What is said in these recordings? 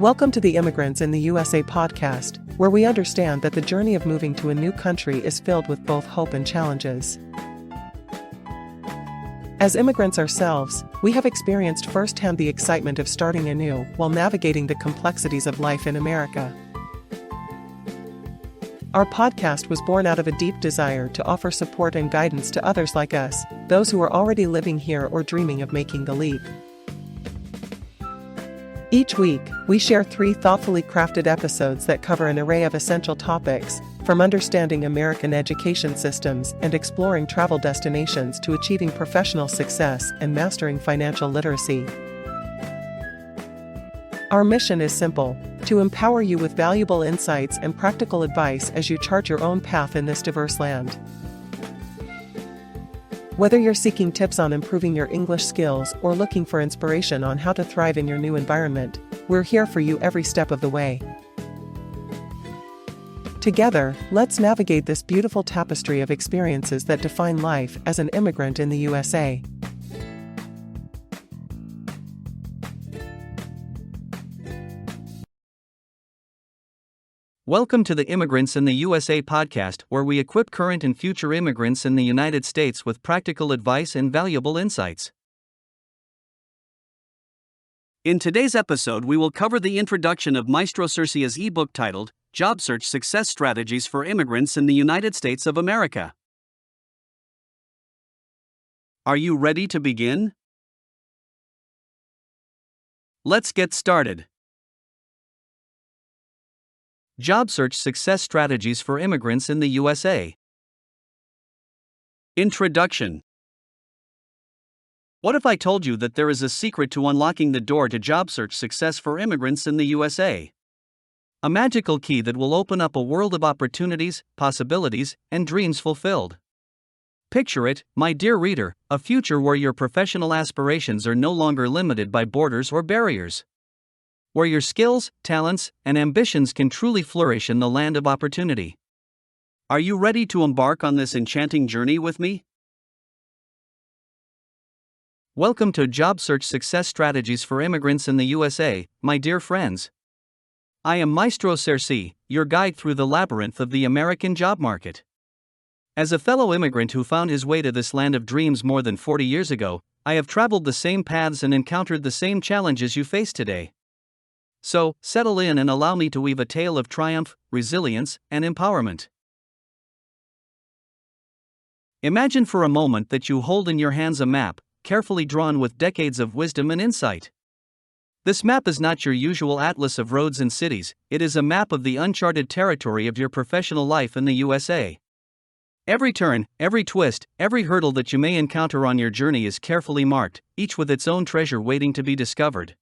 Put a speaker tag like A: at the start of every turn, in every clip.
A: Welcome to the Immigrants in the USA podcast, where we understand that the journey of moving to a new country is filled with both hope and challenges. As immigrants ourselves, we have experienced firsthand the excitement of starting anew while navigating the complexities of life in America. Our podcast was born out of a deep desire to offer support and guidance to others like us, those who are already living here or dreaming of making the leap. Each week, we share 3 thoughtfully crafted episodes that cover an array of essential topics, from understanding American education systems and exploring travel destinations to achieving professional success and mastering financial literacy. Our mission is simple: to empower you with valuable insights and practical advice as you chart your own path in this diverse land. Whether you're seeking tips on improving your English skills or looking for inspiration on how to thrive in your new environment, we're here for you every step of the way. Together, let's navigate this beautiful tapestry of experiences that define life as an immigrant in the USA.
B: Welcome to the Immigrants in the USA podcast, where we equip current and future immigrants in the United States with practical advice and valuable insights. In today's episode, we will cover the introduction of Maestro Sersea's ebook titled Job Search Success Strategies for Immigrants in the United States of America. Are you ready to begin? Let's get started. Job Search Success Strategies for Immigrants in the USA. Introduction. What if I told you that there is a secret to unlocking the door to job search success for immigrants in the USA? A magical key that will open up a world of opportunities, possibilities, and dreams fulfilled. Picture it, my dear reader, a future where your professional aspirations are no longer limited by borders or barriers. Where your skills, talents, and ambitions can truly flourish in the land of opportunity. Are you ready to embark on this enchanting journey with me? Welcome to Job Search Success Strategies for Immigrants in the USA, my dear friends. I am Maestro Sersea, your guide through the labyrinth of the American job market. As a fellow immigrant who found his way to this land of dreams more than 40 years ago, I have traveled the same paths and encountered the same challenges you face today. So, settle in and allow me to weave a tale of triumph, resilience, and empowerment. Imagine for a moment that you hold in your hands a map, carefully drawn with decades of wisdom and insight. This map is not your usual atlas of roads and cities, it is a map of the uncharted territory of your professional life in the USA. Every turn, every twist, every hurdle that you may encounter on your journey is carefully marked, each with its own treasure waiting to be discovered.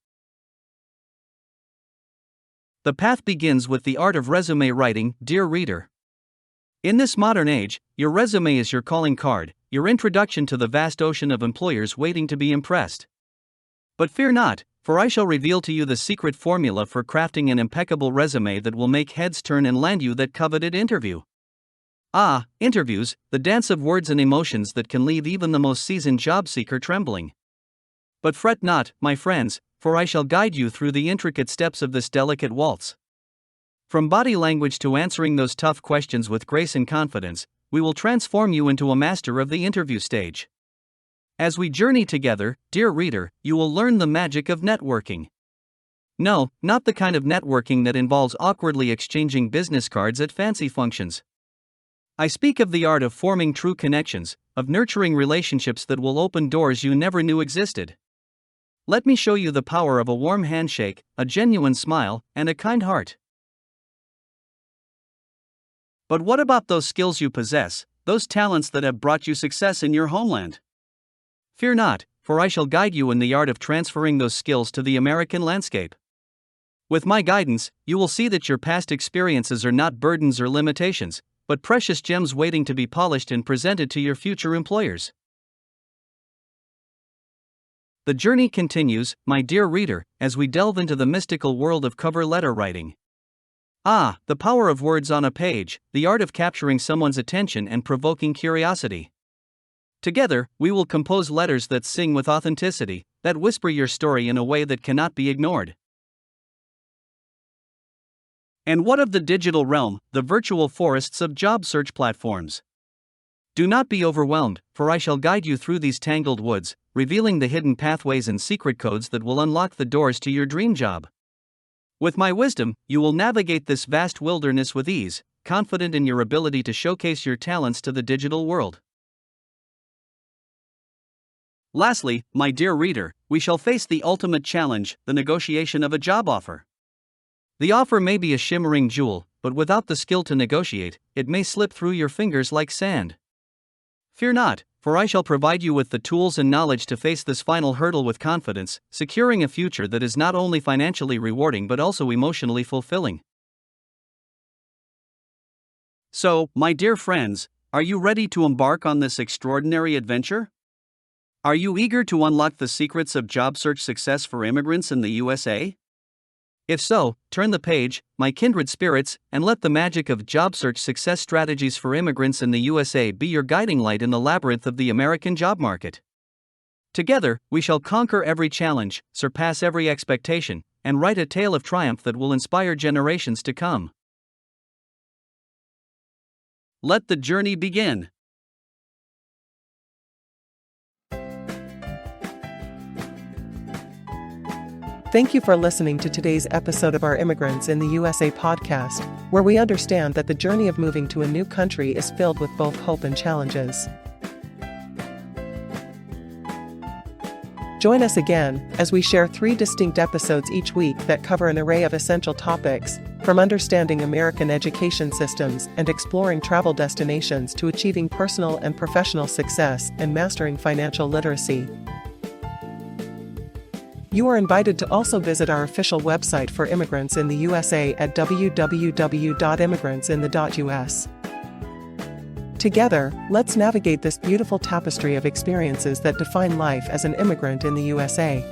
B: The path begins with the art of resume writing, dear reader. In this modern age, your resume is your calling card, your introduction to the vast ocean of employers waiting to be impressed. But fear not, for I shall reveal to you the secret formula for crafting an impeccable resume that will make heads turn and land you that coveted interview. Ah, interviews, the dance of words and emotions that can leave even the most seasoned job seeker trembling. But fret not, my friends, for I shall guide you through the intricate steps of this delicate waltz. From body language to answering those tough questions with grace and confidence, we will transform you into a master of the interview stage. As we journey together, dear reader, you will learn the magic of networking. No, not the kind of networking that involves awkwardly exchanging business cards at fancy functions. I speak of the art of forming true connections, of nurturing relationships that will open doors you never knew existed. Let me show you the power of a warm handshake, a genuine smile, and a kind heart. But what about those skills you possess, those talents that have brought you success in your homeland? Fear not, for I shall guide you in the art of transferring those skills to the American landscape. With my guidance, you will see that your past experiences are not burdens or limitations, but precious gems waiting to be polished and presented to your future employers. The journey continues, my dear reader, as we delve into the mystical world of cover letter writing. Ah, the power of words on a page, the art of capturing someone's attention and provoking curiosity. Together, we will compose letters that sing with authenticity, that whisper your story in a way that cannot be ignored. And what of the digital realm, the virtual forests of job search platforms? Do not be overwhelmed, for I shall guide you through these tangled woods, revealing the hidden pathways and secret codes that will unlock the doors to your dream job. With my wisdom, you will navigate this vast wilderness with ease, confident in your ability to showcase your talents to the digital world. Lastly, my dear reader, we shall face the ultimate challenge, the negotiation of a job offer. The offer may be a shimmering jewel, but without the skill to negotiate, it may slip through your fingers like sand. Fear not, for I shall provide you with the tools and knowledge to face this final hurdle with confidence, securing a future that is not only financially rewarding but also emotionally fulfilling. So, my dear friends, are you ready to embark on this extraordinary adventure? Are you eager to unlock the secrets of job search success for immigrants in the USA? If so, turn the page, my kindred spirits, and let the magic of job search success strategies for immigrants in the USA be your guiding light in the labyrinth of the American job market. Together, we shall conquer every challenge, surpass every expectation, and write a tale of triumph that will inspire generations to come. Let the journey begin.
A: Thank you for listening to today's episode of our Immigrants in the USA podcast, where we understand that the journey of moving to a new country is filled with both hope and challenges. Join us again as we share 3 distinct episodes each week that cover an array of essential topics, from understanding American education systems and exploring travel destinations to achieving personal and professional success and mastering financial literacy. You are invited to also visit our official website for Immigrants in the USA at www.immigrantsinthe.us. Together, let's navigate this beautiful tapestry of experiences that define life as an immigrant in the USA.